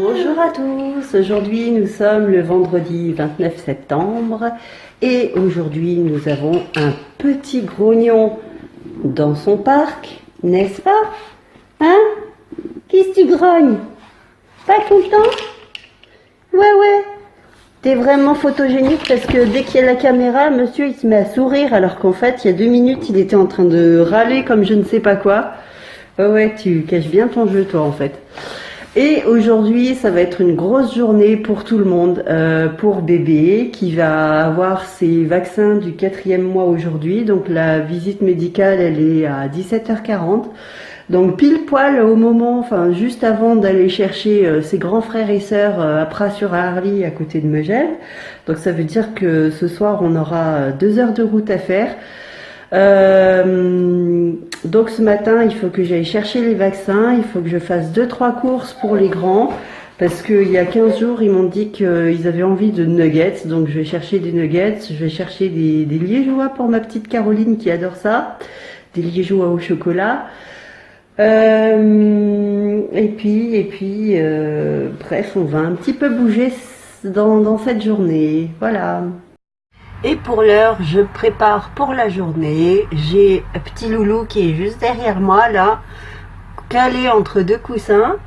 Bonjour à tous, aujourd'hui nous sommes le vendredi 29 septembre et aujourd'hui nous avons un petit grognon dans son parc, n'est-ce pas? Hein? Qu'est-ce que tu grognes? Pas content? Ouais, t'es vraiment photogénique parce que dès qu'il y a la caméra, monsieur il se met à sourire alors qu'en fait il y a 2 minutes il était en train de râler comme je ne sais pas quoi. Ouais, tu caches bien ton jeu toi en fait. Et aujourd'hui, ça va être une grosse journée pour tout le monde, pour bébé qui va avoir ses vaccins du 4e mois aujourd'hui. Donc la visite médicale, elle est à 17h40. Donc pile poil au moment, enfin juste avant d'aller chercher ses grands frères et sœurs à Pras-sur-Arly à côté de Megève. Donc ça veut dire que ce soir, on aura 2 heures de route à faire. Donc ce matin, il faut que j'aille chercher les vaccins, il faut que je fasse 2-3 courses pour les grands, parce qu'il y a 15 jours, ils m'ont dit qu'ils avaient envie de nuggets, donc je vais chercher des nuggets, je vais chercher des liégeois pour ma petite Caroline qui adore ça, des liégeois au chocolat. Bref, on va un petit peu bouger dans cette journée, voilà. Et pour l'heure, je prépare pour la journée. J'ai un petit loulou qui est juste derrière moi, là, calé entre 2 coussins.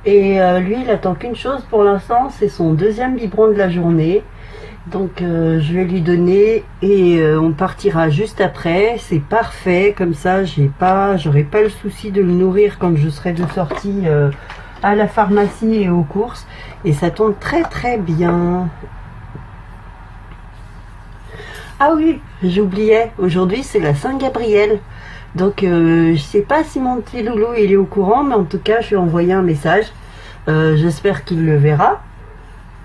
Et lui, il attend qu'une chose pour l'instant, c'est son 2e biberon de la journée. Donc je vais lui donner et on partira juste après. C'est parfait, comme ça, j'aurai pas le souci de le nourrir quand je serai de sortie à la pharmacie et aux courses. Et ça tombe très très bien. Ah oui, j'oubliais, aujourd'hui c'est la Saint-Gabriel. Donc je sais pas si mon petit loulou il est au courant, mais en tout cas je lui ai envoyé un message. J'espère qu'il le verra.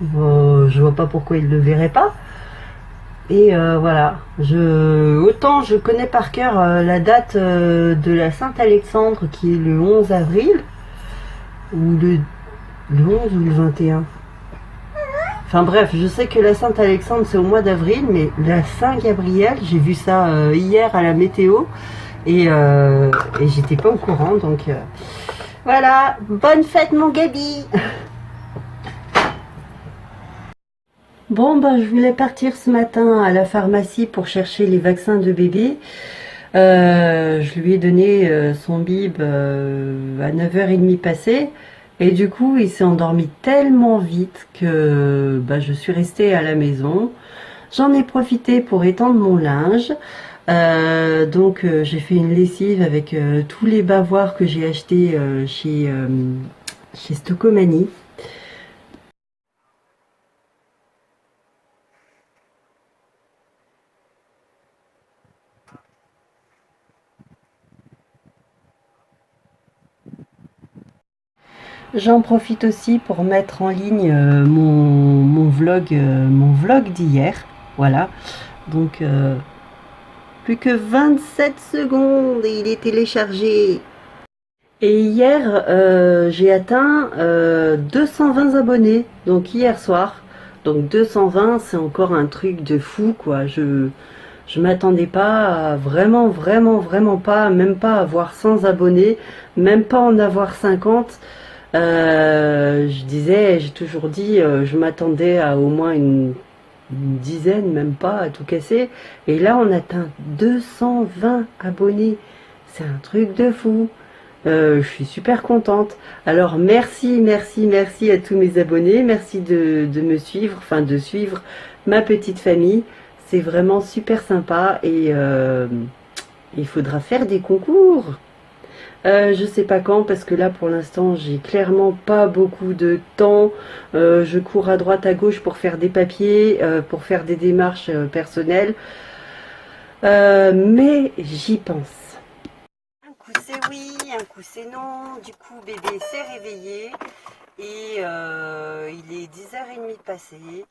Je vois pas pourquoi il le verrait pas. Et voilà, autant je connais par cœur la date de la Saint-Alexandre qui est le 11 avril, ou le 11 ou le 21. Enfin bref, je sais que la Saint-Alexandre c'est au mois d'avril, mais la Saint-Gabriel, j'ai vu ça hier à la météo et j'étais pas au courant, donc voilà, bonne fête mon Gabi. Bon bah je voulais partir ce matin à la pharmacie pour chercher les vaccins de bébé. Je lui ai donné son bib à 9h30 passé. Et du coup, il s'est endormi tellement vite que bah, je suis restée à la maison. J'en ai profité pour étendre mon linge. J'ai fait une lessive avec tous les bavoirs que j'ai achetés chez Stocomanie. J'en profite aussi pour mettre en ligne mon vlog d'hier. Voilà. Donc, plus que 27 secondes et il est téléchargé. Et hier, j'ai atteint 220 abonnés. Donc, hier soir. Donc, 220, c'est encore un truc de fou, quoi. Je m'attendais pas à vraiment pas, même pas avoir 100 abonnés, même pas en avoir 50. J'ai toujours dit, je m'attendais à au moins une dizaine, même pas, à tout casser. Et là, on atteint 220 abonnés. C'est un truc de fou. Je suis super contente. Alors, merci à tous mes abonnés. Merci de me suivre, enfin de suivre ma petite famille. C'est vraiment super sympa et il faudra faire des concours. Je sais pas quand parce que là pour l'instant j'ai clairement pas beaucoup de temps. Je cours à droite à gauche pour faire des papiers, pour faire des démarches personnelles. Mais j'y pense. Un coup c'est oui, un coup c'est non. Du coup bébé s'est réveillé et il est 10h30 passé.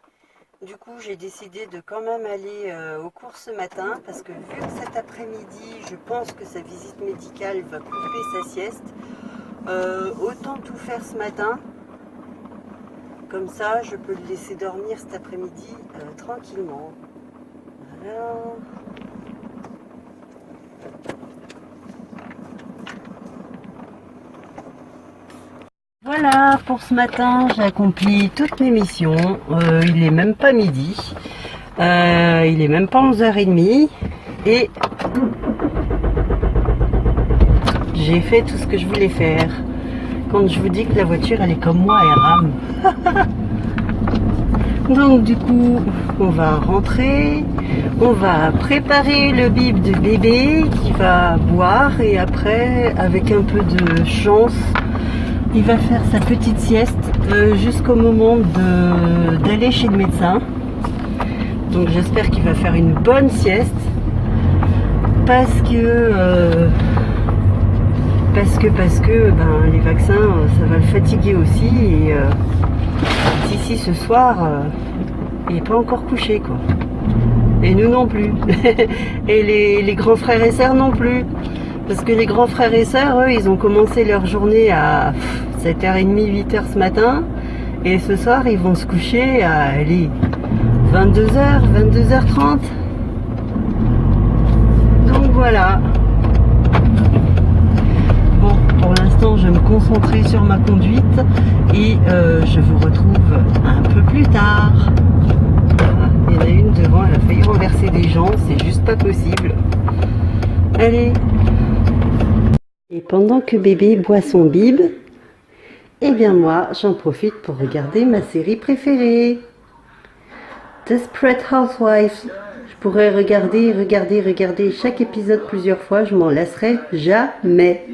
Du coup, j'ai décidé de quand même aller aux courses ce matin parce que vu que cet après-midi, je pense que sa visite médicale va couper sa sieste, autant tout faire ce matin. Comme ça, je peux le laisser dormir cet après-midi tranquillement. Voilà. Voilà, pour ce matin, j'ai accompli toutes mes missions. Il est même pas midi. Il est même pas 11h30. Et j'ai fait tout ce que je voulais faire. Quand je vous dis que la voiture, elle est comme moi, elle rame. Donc du coup, on va rentrer. On va préparer le bib de bébé qui va boire. Et après, avec un peu de chance, il va faire sa petite sieste jusqu'au moment d'aller chez le médecin. Donc j'espère qu'il va faire une bonne sieste parce que les vaccins ça va le fatiguer aussi et d'ici ce soir il n'est pas encore couché quoi. Et nous non plus. Et les grands frères et sœurs non plus. Parce que les grands frères et sœurs, eux, ils ont commencé leur journée à 7h30, 8h ce matin. Et ce soir, ils vont se coucher à 22h, 22h30. Donc voilà. Bon, pour l'instant, je vais me concentrer sur ma conduite. Et je vous retrouve un peu plus tard. Voilà, il y en a une devant, elle a failli renverser des gens. C'est juste pas possible. Allez. Et pendant que bébé boit son bib, eh bien moi, j'en profite pour regarder ma série préférée. Desperate Housewives. Je pourrais regarder chaque épisode plusieurs fois, je m'en lasserai jamais.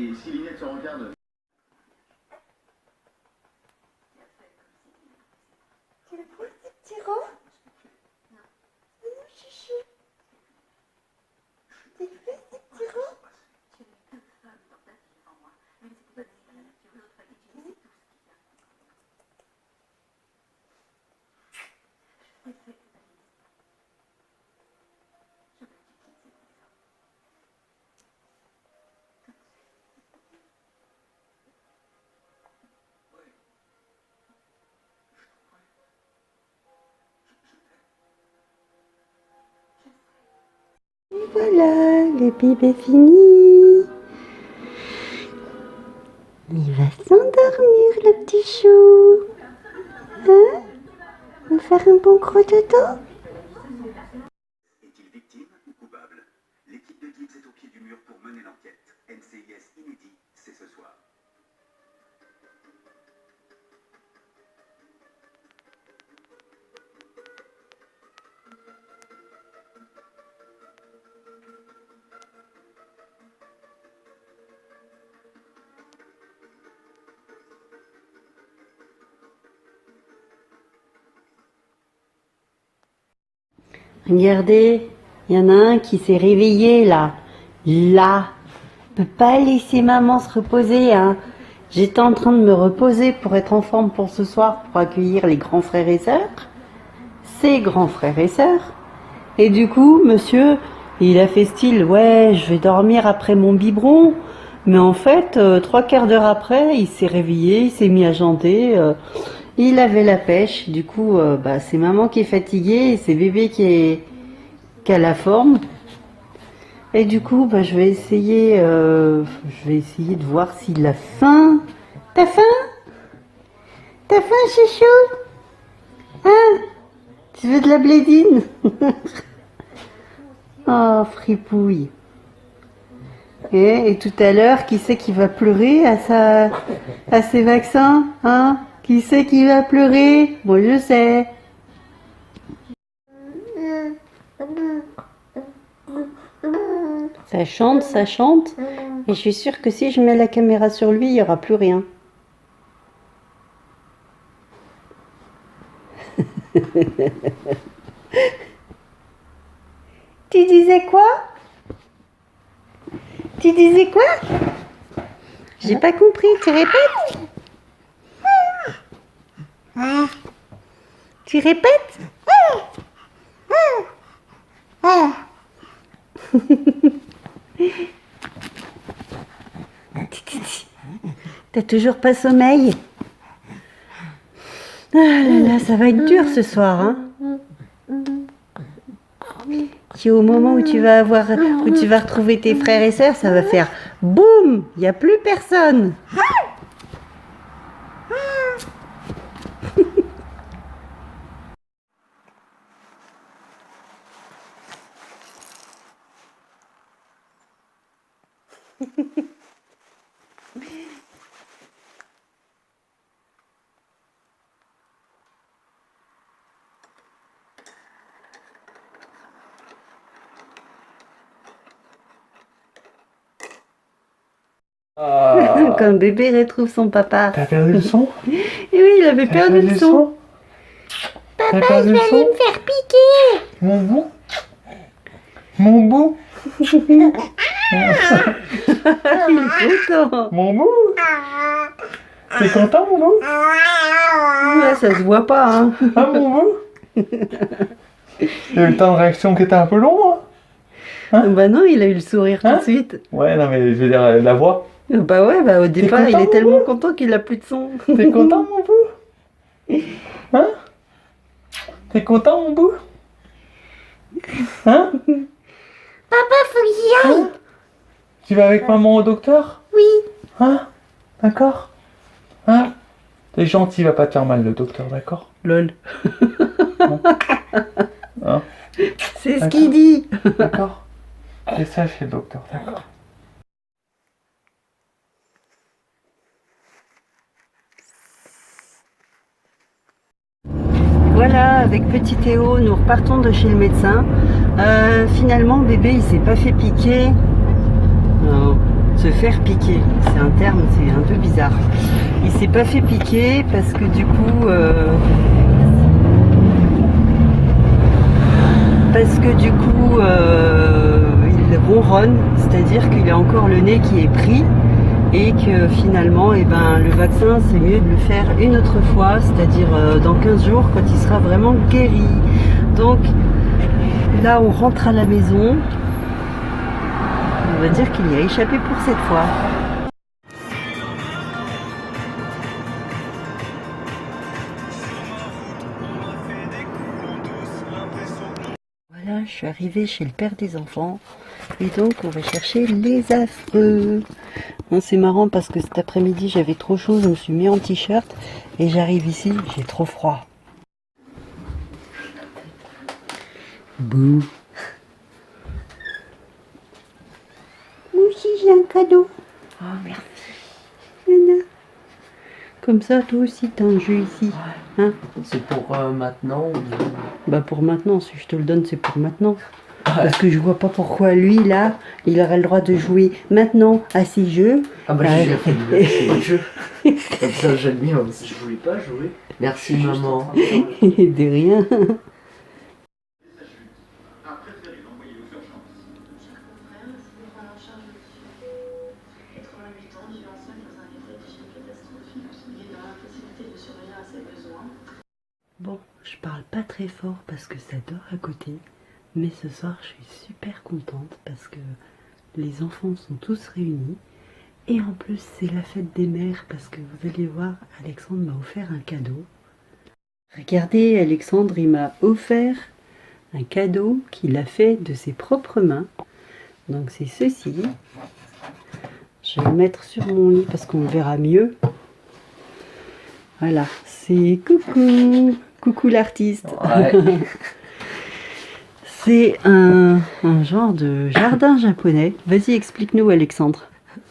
Et voilà, le bébé est fini. Il va s'endormir, le petit chou. Hein? On va faire un bon gros dodo. Est-il victime ou coupable? L'équipe de Gibbs est au pied du mur pour mener l'enquête. NCIS inédit, c'est ce soir. Regardez, il y en a un qui s'est réveillé là. Là. Je peux pas laisser maman se reposer, hein. J'étais en train de me reposer pour être en forme pour ce soir, pour accueillir les grands frères et sœurs. Ses grands frères et sœurs. Et du coup, monsieur, il a fait style, ouais, je vais dormir après mon biberon. Mais en fait, 3/4 d'heure après, il s'est réveillé, il s'est mis à chanter. Il avait la pêche. Du coup, c'est maman qui est fatiguée et c'est bébé qui a la forme. Et du coup, je vais essayer de voir s'il a faim. T'as faim? T'as faim, chouchou? Hein? Tu veux de la blédine? Oh, fripouille. Et tout à l'heure, qui c'est qui va pleurer à ses vaccins? Hein? Qui c'est qui va pleurer? Moi, je sais. Ça chante, ça chante. Et je suis sûre que si je mets la caméra sur lui, il n'y aura plus rien. Tu disais quoi? Tu disais quoi? J'ai pas compris, tu répètes? Tu répètes? T'as toujours pas sommeil? Ah là là, ça va être dur ce soir, hein? Puis au moment où tu vas retrouver tes frères et sœurs, ça va faire boum, il n'y a plus personne. Quand bébé retrouve son papa. T'as perdu le son? Et oui, il avait perdu le son. T'as perdu le son? Me faire piquer. Mon bout? Mon bout? Il est content. Mon bout? T'es content, mon bout? Ouais, ça se voit pas, hein. Ah, mon bout? Il y a eu le temps de réaction qui était un peu long, hein? Bah non, il a eu le sourire tout Hein? de suite. Ouais, non, mais je veux dire, la voix. Bah ouais, bah au départ, il content, est tellement Momo content qu'il a plus de son. T'es content, mon bout? Hein? T'es content, mon bout? Hein? Papa, faut que j'y aille. Hein? Tu vas avec maman au docteur? Oui. Hein? D'accord? Hein? T'es gentil, il va pas te faire mal, le docteur, d'accord? Lol. Hein? C'est ce qu'il dit. D'accord? C'est ça chez le docteur, d'accord? Voilà, avec petit Théo, nous repartons de chez le médecin. Finalement, bébé, il s'est pas fait piquer. Se faire piquer, c'est un terme, c'est un peu bizarre. Il s'est pas fait piquer parce que du coup, il ronronne, c'est-à-dire qu'il a encore le nez qui est pris. Et que finalement, eh ben, le vaccin, c'est mieux de le faire une autre fois, c'est-à-dire dans 15 jours, quand il sera vraiment guéri. Donc, là, on rentre à la maison. On va dire qu'il y a échappé pour cette fois. Voilà, je suis arrivée chez le père des enfants. Et donc, on va chercher les affreux. Bon, c'est marrant parce que cet après-midi, j'avais trop chaud, je me suis mis en t-shirt. Et j'arrive ici, j'ai trop froid. Bouh. Moi aussi, j'ai un cadeau. Oh, merci. Nana. Comme ça, toi aussi, t'as un jeu ici. Hein? C'est pour maintenant ou... Bah pour maintenant, si je te le donne, c'est pour maintenant. Parce que je vois pas pourquoi lui, là, il aurait le droit de jouer maintenant à ces jeux. Ah bah j'ai déjà fait le jeu. Comme ça j'aime bien. Je voulais pas jouer. Merci maman. De rien. Bon, je parle pas très fort parce que ça dort à côté. Mais ce soir, je suis super contente parce que les enfants sont tous réunis. Et en plus, c'est la fête des mères parce que vous allez voir, Alexandre m'a offert un cadeau. Regardez, Alexandre, il m'a offert un cadeau qu'il a fait de ses propres mains. Donc c'est ceci. Je vais le mettre sur mon lit parce qu'on verra mieux. Voilà, c'est coucou, coucou l'artiste. Ouais. C'est un genre de jardin japonais. Vas-y, explique-nous, Alexandre.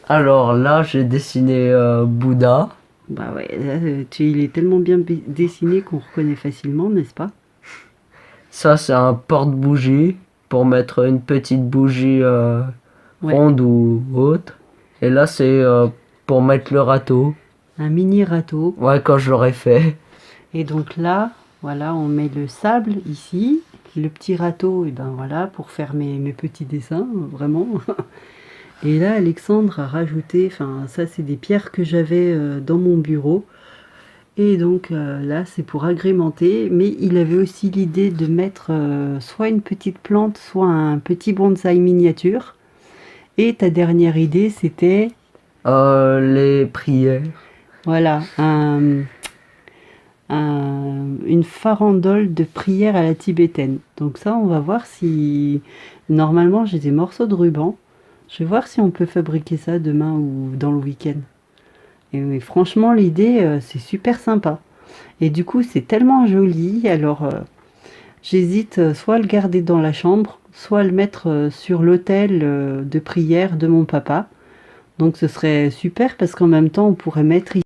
Alors là j'ai dessiné Bouddha. Bah ouais, là, il est tellement bien dessiné qu'on reconnaît facilement, n'est-ce pas? Ça c'est un porte-bougie pour mettre une petite bougie Ouais. ronde ou haute. Et là c'est pour mettre le râteau. Un mini râteau. Ouais, quand je l'aurai fait. Et donc là, voilà, on met le sable ici. Le petit râteau, et ben voilà, pour faire mes petits dessins, vraiment. Et là, Alexandre a rajouté, enfin, ça c'est des pierres que j'avais dans mon bureau. Et donc là, c'est pour agrémenter. Mais il avait aussi l'idée de mettre soit une petite plante, soit un petit bonsaï miniature. Et ta dernière idée, c'était, Les prières. voilà, une farandole de prière à la tibétaine. Donc ça, on va voir si... Normalement, j'ai des morceaux de ruban. Je vais voir si on peut fabriquer ça demain ou dans le week-end. Et franchement, l'idée, c'est super sympa. Et du coup, c'est tellement joli. Alors, j'hésite soit à le garder dans la chambre, soit à le mettre sur l'autel de prière de mon papa. Donc, ce serait super parce qu'en même temps, on pourrait mettre ici.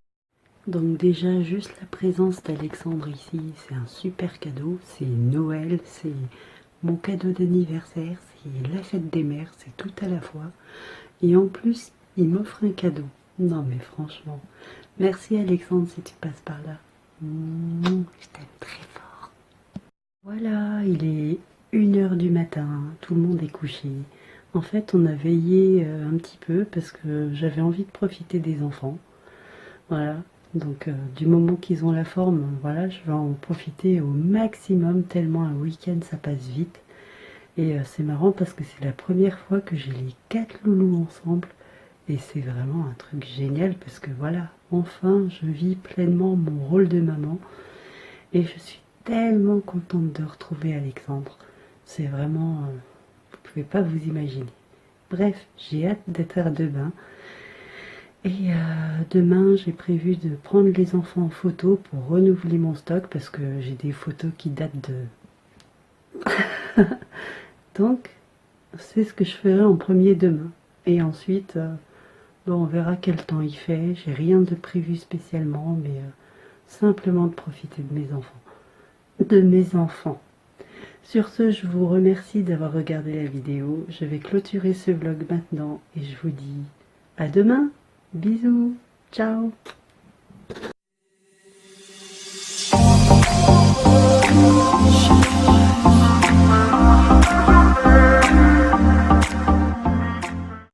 Donc déjà, juste la présence d'Alexandre ici, c'est un super cadeau. C'est Noël, c'est mon cadeau d'anniversaire, c'est la fête des mères, c'est tout à la fois. Et en plus, il m'offre un cadeau. Non mais franchement, merci Alexandre si tu passes par là. Je t'aime très fort. Voilà, il est 1 h du matin, tout le monde est couché. En fait, on a veillé un petit peu parce que j'avais envie de profiter des enfants. Voilà, donc du moment qu'ils ont la forme, voilà, je vais en profiter au maximum tellement un week-end ça passe vite. Et c'est marrant parce que c'est la première fois que j'ai les 4 loulous ensemble. Et c'est vraiment un truc génial parce que voilà, enfin je vis pleinement mon rôle de maman. Et je suis tellement contente de retrouver Alexandre. C'est vraiment... vous pouvez pas vous imaginer. Bref, j'ai hâte d'être à demain. Et demain, j'ai prévu de prendre les enfants en photo pour renouveler mon stock parce que j'ai des photos qui datent de... Donc, c'est ce que je ferai en premier demain. Et ensuite... bon, on verra quel temps il fait. J'ai rien de prévu spécialement, mais simplement de profiter de mes enfants. Sur ce, je vous remercie d'avoir regardé la vidéo. Je vais clôturer ce vlog maintenant et je vous dis à demain. Bisous. Ciao.